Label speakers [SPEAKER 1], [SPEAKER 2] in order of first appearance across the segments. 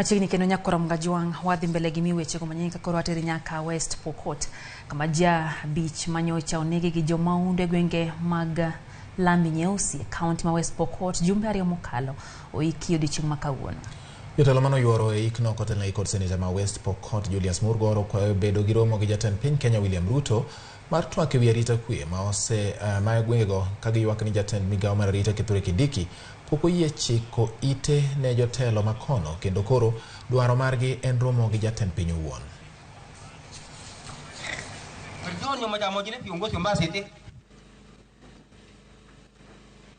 [SPEAKER 1] Machigni keno nyakora mgajuang wadhi mbele gi miweche kumanyika koro ateri nyaka West Pokot kama jia beach manyocha onegi gi jomaunde gwenge mag Lambi Nyeusi county ma West Pokot jumbe ariyo mokalo oiki odiochieng' makawuono.
[SPEAKER 2] Jotelo mano yuoro e ikno kotelna ikod seneta ma West Pokot Julius Murgor kwa bedo gi romo gi jatend piny Kenya William Ruto mar twak ewi arita kwe ma gwengego ka giywak ni jatend migawo mar arita Kithure Kindiki pok oyie chiko ite ne jotelo makono kendo koro dwaro margi en romo gi jatend piny owuon.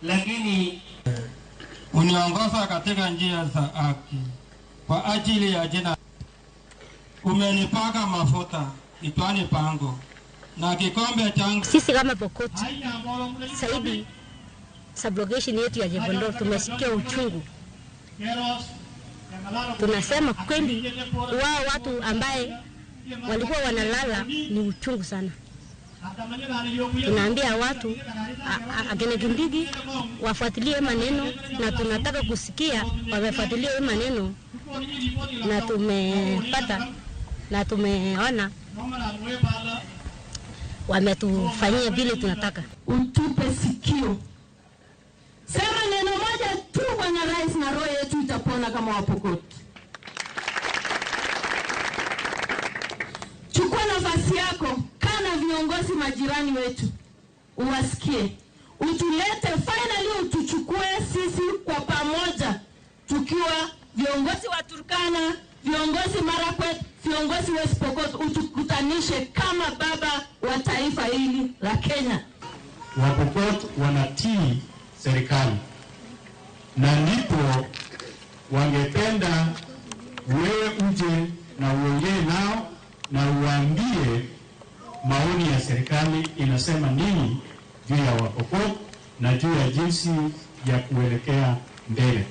[SPEAKER 3] Lakini uniongoza katika njia za haki kwa ajili ya jina. Umenipaka mafuta itwani pango na kikombe changu.
[SPEAKER 4] Sisi kama Pokot saidi subrogation yetu ya Jebondo tumesikia uchungu. Tunasema kweli wao watu ambaye walikuwa wanalala ni uchungu sana. Tunaambia watu akina Kindiki wafuatilie maneno na tunataka kusikia wamefuatilia maneno na tumepata na tumeona wametufanyia vile tunataka.
[SPEAKER 5] Utupe sikio. Sema neno moja tu Bwana Rais na roho yetu itapona kama Wapokot. Chukua nafasi yako kana viongozi majirani wetu. Uwasikie. Utulete finally utuchukue sisi kwa pamoja. Tukiwa viongozi wa Turkana, viongozi Marakwet, viongozi West Pokot utukutanishe kama baba wa taifa hili la Kenya.
[SPEAKER 6] Wapokot wanatii serikali na ndipo wangependa wewe uje na uongee nao na uambie maoni ya serikali inasema nini juu ya Wapokot na juu ya jinsi ya kuelekea mbele.